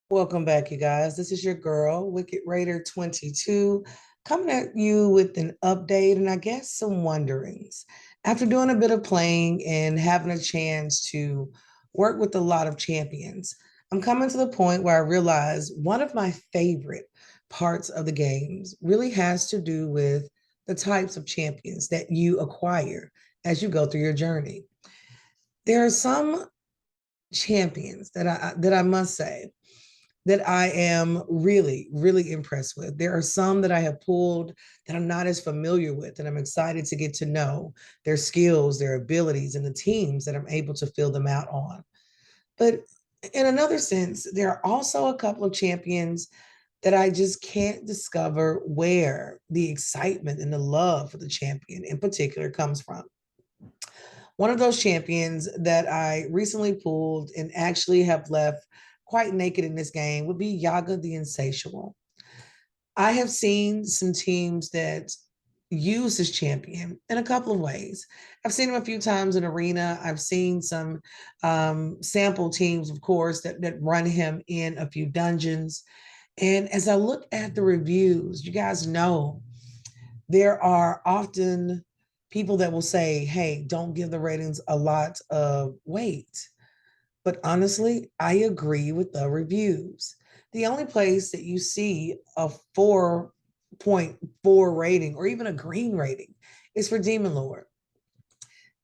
Welcome back, you guys. This is your girl, Wicked Raider 22, coming at you with an update and I guess some wonderings. After doing a bit of playing and having a chance to work with a lot of champions, I'm coming to the point where I realize one of my favorite parts of the games really has to do with the types of champions that you acquire as you go through your journey. There are some champions that I must say that I am really, really impressed with. There are some that I have pulled that I'm not as familiar with, and I'm excited to get to know their skills, their abilities, and the teams that I'm able to fill them out on. But in another sense, there are also a couple of champions that I just can't discover where the excitement and the love for the champion in particular comes from. One of those champions that I recently pulled and actually have left quite naked in this game would be Yaga the Insatiable. I have seen some teams that use this champion in a couple of ways. I've seen him a few times in arena. I've seen some sample teams, of course, that run him in a few dungeons. And as I look at the reviews, you guys know there are often people that will say, hey, don't give the ratings a lot of weight. But honestly, I agree with the reviews. The only place that you see a 4.4 rating or even a green rating is for Demon Lord.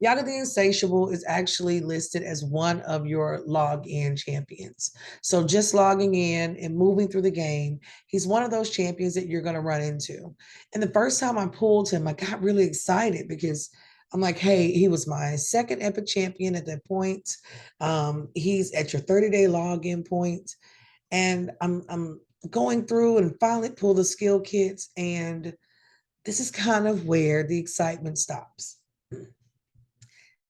Yaga the Insatiable is actually listed as one of your login champions. So just logging in and moving through the game, he's one of those champions that you're going to run into. And the first time I pulled him, I got really excited because I'm like, hey, he was my second epic champion at that point. He's at your 30-day login point, and I'm going through and finally pull the skill kits, and this is kind of where the excitement stops.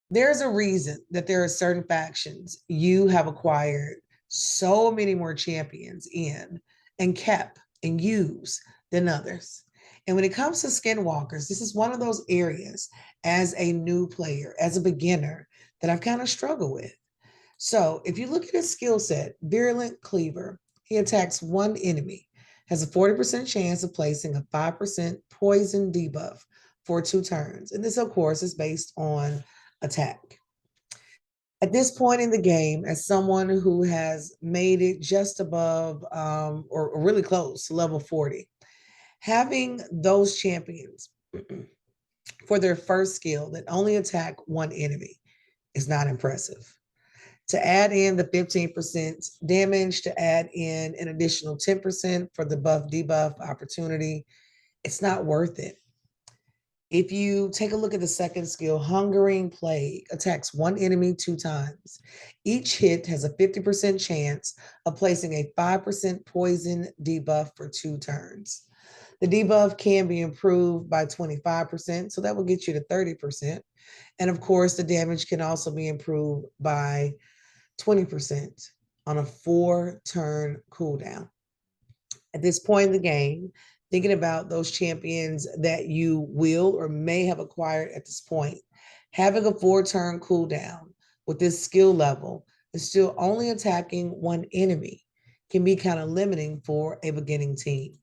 There's a reason that there are certain factions you have acquired so many more champions in and kept and used than others. And when it comes to skinwalkers, this is one of those areas as a new player, as a beginner, that I've kind of struggled with. So if you look at his skill set, Virulent Cleaver, he attacks one enemy, has a 40% chance of placing a 5% poison debuff for 2 turns. And this, of course, is based on attack. At this point in the game, as someone who has made it just above or really close to level 40, having those champions for their first skill that only attack one enemy is not impressive. To add in the 15% damage, to add in an additional 10% for the buff debuff opportunity, it's not worth it. If you take a look at the second skill, Hungering Plague attacks one enemy 2 times. Each hit has a 50% chance of placing a 5% poison debuff for 2 turns. The debuff can be improved by 25%, so that will get you to 30%. And of course, the damage can also be improved by 20% on a 4-turn cooldown. At this point in the game, thinking about those champions that you will or may have acquired at this point, having a 4-turn cooldown with this skill level and still only attacking one enemy can be kind of limiting for a beginning team.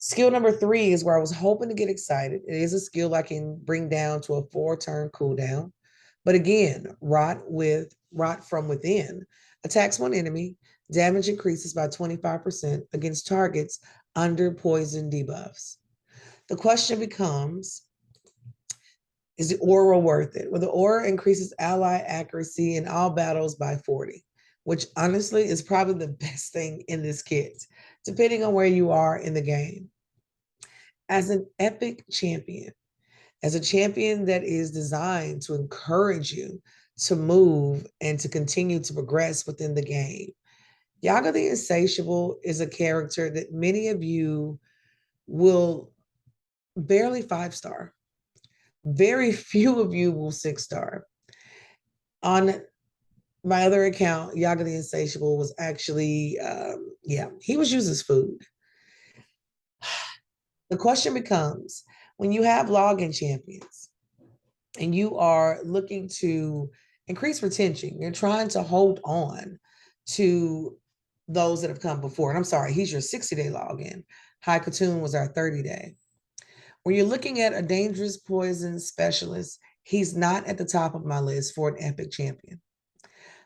Skill number 3 is where I was hoping to get excited. It is a skill I can bring down to a 4-turn cooldown. But again, Rot from Within attacks one enemy, damage increases by 25% against targets under poison debuffs. The question becomes, is the aura worth it? Well, the aura increases ally accuracy in all battles by 40, which honestly is probably the best thing in this kit, depending on where you are in the game. As an epic champion, as a champion that is designed to encourage you to move and to continue to progress within the game, Yaga the Insatiable is a character that many of you will barely 5-star. Very few of you will 6-star. On my other account, Yaga the Insatiable was actually, he was used as food. The question becomes, when you have login champions and you are looking to increase retention, you're trying to hold on to those that have come before. And I'm sorry, he's your 60-day login. High Katoon was our 30-day. When you're looking at a dangerous poison specialist, he's not at the top of my list for an epic champion.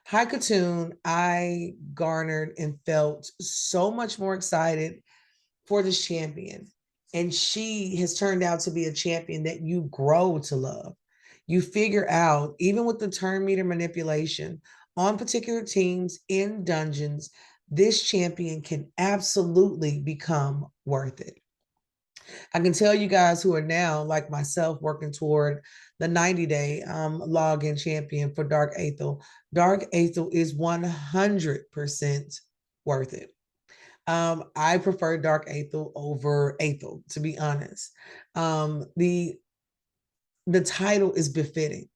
High Katoon, I garnered and felt so much more excited for this champion. And she has turned out to be a champion that you grow to love. You figure out, even with the turn meter manipulation on particular teams in dungeons, this champion can absolutely become worth it. I can tell you guys who are now, like myself, working toward the 90-day login champion for Dark Aethel. Dark Aethel is 100% worth it. I prefer Dark Aethel over Aethel, to be honest. The title is befitting.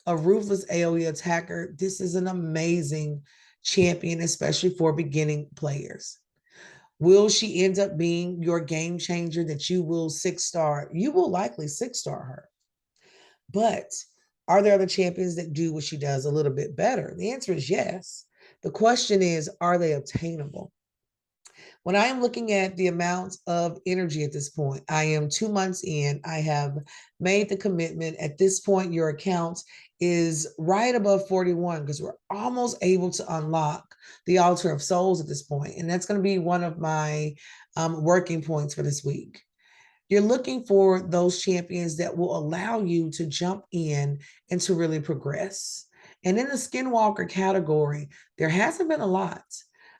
A ruthless AoE attacker. This is an amazing champion, especially for beginning players. Will she end up being your game changer that you will 6-star? You will likely 6-star her. But are there other champions that do what she does a little bit better? The answer is yes. The question is, are they obtainable? When I am looking at the amount of energy at this point, I am 2 months in. I have made the commitment. At this point, your account is right above 41 because we're almost able to unlock the altar of souls at this point. And that's going to be one of my working points for this week. You're looking for those champions that will allow you to jump in and to really progress. And in the Skinwalker category, there hasn't been a lot.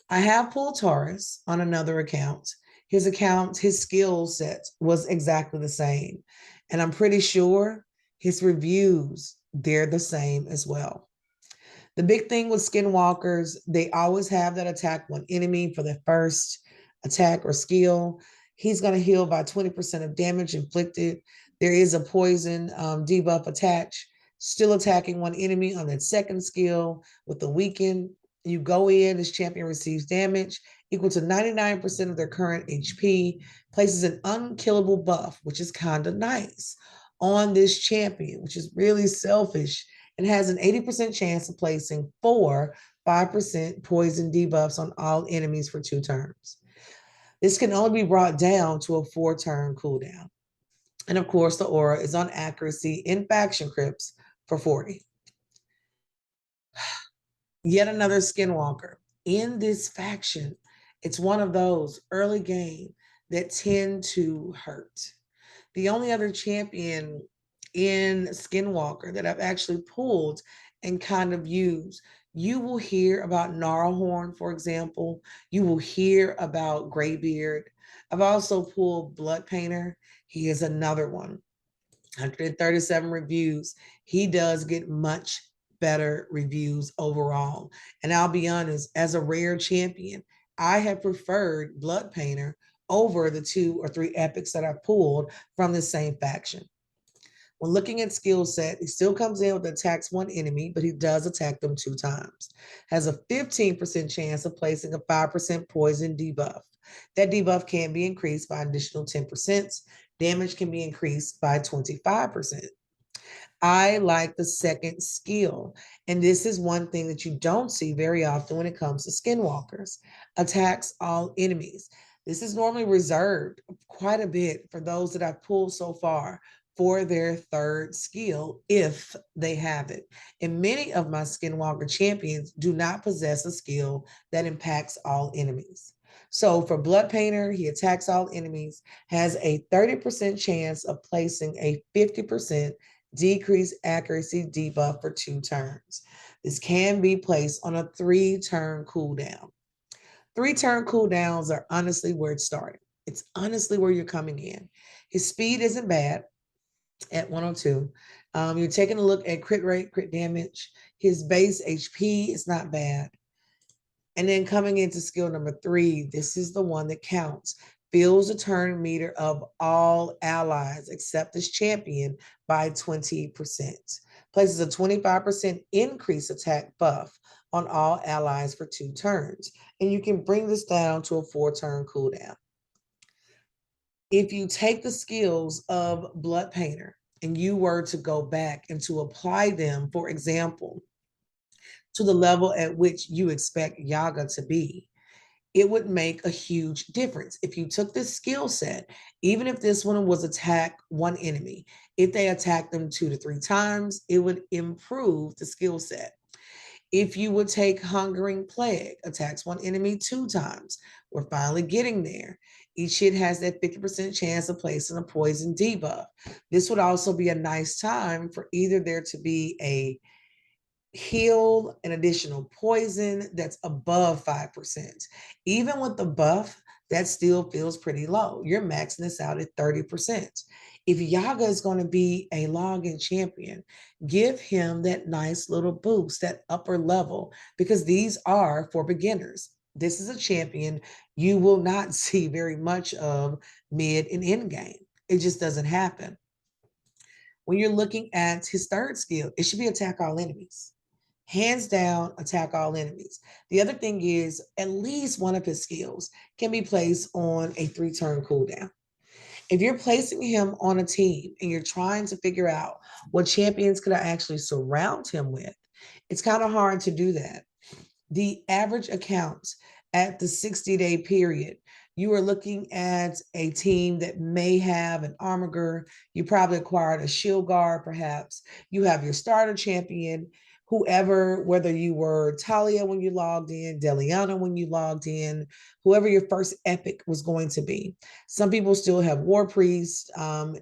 I have pulled Taurus on another account. His skill set was exactly the same. And I'm pretty sure his reviews, they're the same as well. The big thing with Skinwalkers, they always have that attack one enemy for their first attack or skill. He's going to heal by 20% of damage inflicted. There is a poison debuff attached, still attacking one enemy on that second skill with the weaken. You go in, this champion receives damage equal to 99% of their current HP, places an unkillable buff, which is kind of nice, on this champion, which is really selfish, and has an 80% chance of placing 5% poison debuffs on all enemies for 2 turns. This can only be brought down to a 4-turn cooldown. And of course, the aura is on accuracy in faction crypts for 40. Yet another Skinwalker. In this faction, it's one of those early game that tend to hurt. The only other champion in Skinwalker that I've actually pulled and kind of used, you will hear about Gnarlhorn, for example. You will hear about Graybeard. I've also pulled Blood Painter. He is another one. 137 reviews. He does get much better reviews overall. And I'll be honest, as a rare champion, I have preferred Blood Painter over the 2 or 3 epics that I've pulled from the same faction. When looking at skill set, he still comes in with attacks one enemy, but he does attack them 2 times. Has a 15% chance of placing a 5% poison debuff. That debuff can be increased by an additional 10%. Damage can be increased by 25%. I like the second skill. And this is one thing that you don't see very often when it comes to Skinwalkers. Attacks all enemies. This is normally reserved quite a bit for those that I've pulled so far for their third skill, if they have it. And many of my Skinwalker champions do not possess a skill that impacts all enemies. So for Blood Painter, he attacks all enemies, has a 30% chance of placing a 50% decreased accuracy debuff for 2 turns. This can be placed on a 3-turn cooldown. 3-turn cooldowns are honestly where it started. It's honestly where you're coming in. His speed isn't bad at 102. You're taking a look at crit rate, crit damage. His base HP is not bad. And then coming into skill number 3, this is the one that counts. Fills the turn meter of all allies except this champion by 20%. Places a 25% increase attack buff on all allies for 2 turns. And you can bring this down to a 4-turn cooldown. If you take the skills of Blood Painter and you were to go back and to apply them, for example, to the level at which you expect Yaga to be, it would make a huge difference. If you took this skill set, even if this one was attack one enemy, if they attacked them 2 to 3 times, it would improve the skill set. If you would take Hungering Plague, attacks one enemy 2 times, we're finally getting there. Each hit has that 50% chance of placing a poison debuff. This would also be a nice time for either there to be a heal an additional poison that's above 5%. Even with the buff, that still feels pretty low. You're maxing this out at 30%. If Yaga is going to be a login champion, give him that nice little boost, that upper level, because these are for beginners. This is a champion you will not see very much of mid and end game. It just doesn't happen. When you're looking at his third skill, it should be attack all enemies. Hands down, attack all enemies. The other thing is, at least one of his skills can be placed on a 3-turn cooldown. If you're placing him on a team and you're trying to figure out what champions could I actually surround him with, it's kind of hard to do that. The average accounts at the 60-day period, you are looking at a team that may have an armor. You probably acquired a shield guard, perhaps. You have your starter champion, whoever, whether you were Talia when you logged in, Deliana when you logged in, whoever your first epic was going to be. Some people still have War Priest.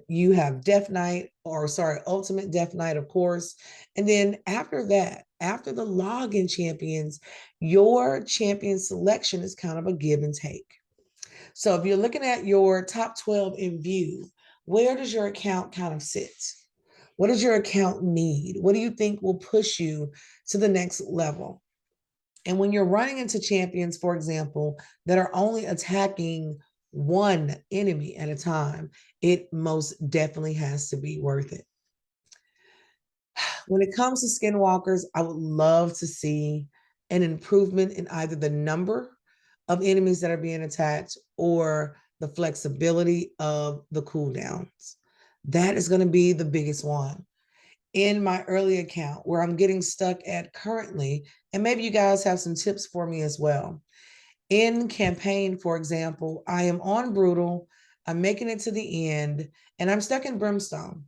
You have Death Knight, or sorry, Ultimate Death Knight, of course. And then after that, after the login champions, your champion selection is kind of a give and take. So if you're looking at your top 12 in view, where does your account kind of sit? What does your account need? What do you think will push you to the next level? And when you're running into champions, for example, that are only attacking one enemy at a time, it most definitely has to be worth it. When it comes to skinwalkers, I would love to see an improvement in either the number of enemies that are being attacked or the flexibility of the cooldowns. That is going to be the biggest one. In my early account, where I'm getting stuck at currently, and maybe you guys have some tips for me as well. In campaign, for example, I am on Brutal, I'm making it to the end, and I'm stuck in Brimstone.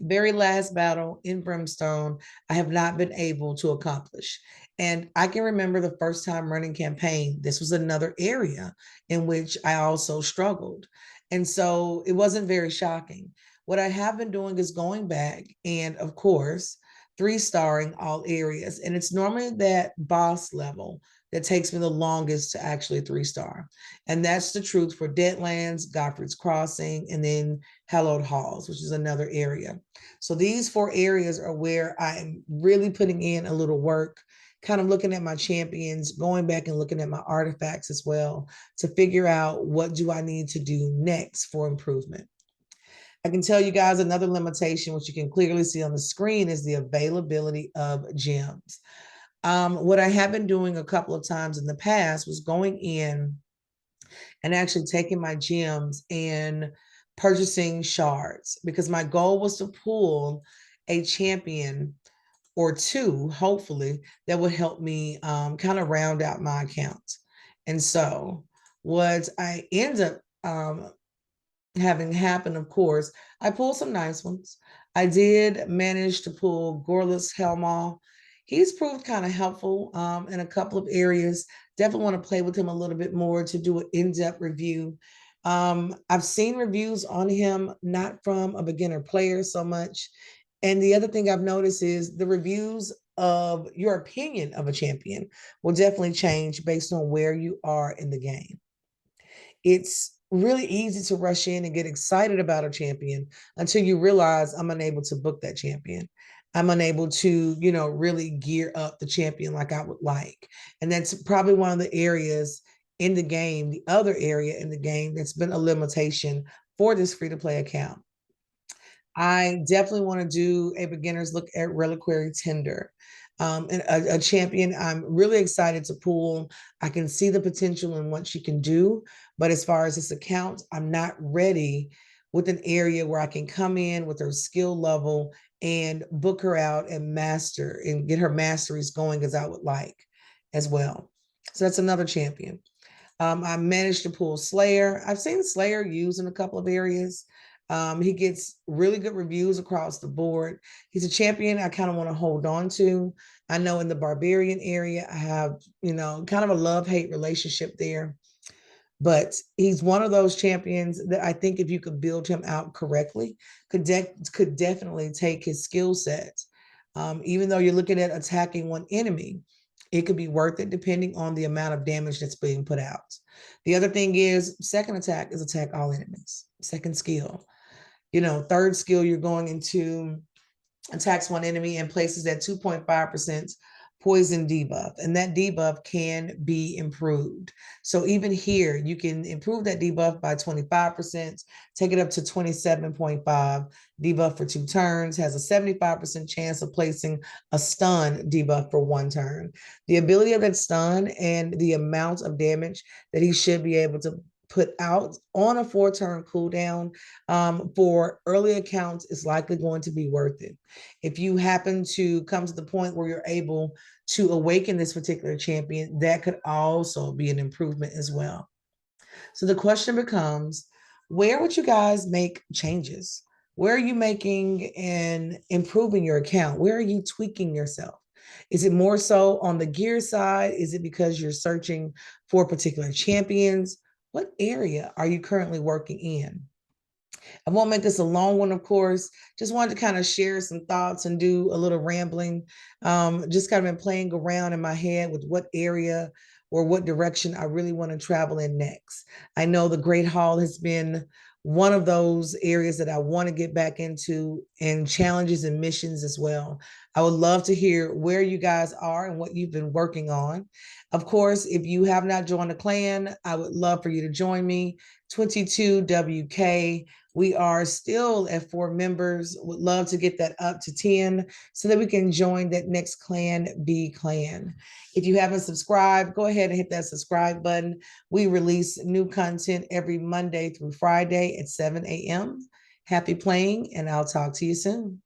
Very last battle in Brimstone, I have not been able to accomplish. And I can remember the first time running campaign, this was another area in which I also struggled. And so it wasn't very shocking. What I have been doing is going back and, of course, 3-starring all areas. And it's normally that boss level that takes me the longest to actually 3-star. And that's the truth for Deadlands, Godfrey's Crossing, and then Hallowed Halls, which is another area. So these 4 areas are where I'm really putting in a little work, kind of looking at my champions, going back and looking at my artifacts as well to figure out what do I need to do next for improvement. I can tell you guys another limitation, which you can clearly see on the screen, is the availability of gems. What I have been doing a couple of times in the past was going in and actually taking my gems and purchasing shards, because my goal was to pull a champion or 2, hopefully, that would help me kind of round out my account. And so what I end up having happen, of course, I pulled some nice ones. I did manage to pull Gorless Helmal. He's proved kind of helpful in a couple of areas. Definitely want to play with him a little bit more to do an in-depth review. I've seen reviews on him, not from a beginner player so much. And the other thing I've noticed is the reviews of your opinion of a champion will definitely change based on where you are in the game. It's really easy to rush in and get excited about a champion until you realize I'm unable to book that champion. I'm unable to, really gear up the champion like I would like. And that's probably one of the areas in the game, the other area in the game that's been a limitation for this free-to-play account. I definitely want to do a beginner's look at Reliquary Tender. And a champion I'm really excited to pull. I can see the potential in what she can do, but as far as this account, I'm not ready with an area where I can come in with her skill level and book her out and master and get her masteries going as I would like as well. So that's another champion. I managed to pull Slayer. I've seen Slayer used in a couple of areas. He gets really good reviews across the board. He's a champion I kind of want to hold on to. I know in the Barbarian area, I have, kind of a love-hate relationship there. But he's one of those champions that I think if you could build him out correctly, could definitely take his skill sets. Even though you're looking at attacking one enemy, it could be worth it depending on the amount of damage that's being put out. The other thing is second attack is attack all enemies. Second skill. Third skill, you're going into attacks one enemy and places that 2.5% poison debuff, and that debuff can be improved. So even here, you can improve that debuff by 25%, take it up to 27.5. Debuff for 2 turns, has a 75% chance of placing a stun debuff for 1 turn. The ability of that stun and the amount of damage that he should be able to put out on a 4-turn cooldown for early accounts is likely going to be worth it. If you happen to come to the point where you're able to awaken this particular champion, that could also be an improvement as well. So the question becomes, where would you guys make changes? Where are you making and improving your account? Where are you tweaking yourself? Is it more so on the gear side? Is it because you're searching for particular champions? What area are you currently working in? I won't make this a long one, of course. Just wanted to kind of share some thoughts and do a little rambling. Just kind of been playing around in my head with what area or what direction I really want to travel in next. I know the Great Hall has been one of those areas that I want to get back into, and challenges and missions as well. I would love to hear where you guys are and what you've been working on. Of course, if you have not joined the clan, I would love for you to join me. 22WK. We are still at 4 members. Would love to get that up to 10 so that we can join that next clan, B clan. If you haven't subscribed, go ahead and hit that subscribe button. We release new content every Monday through Friday at 7 a.m. Happy playing, and I'll talk to you soon.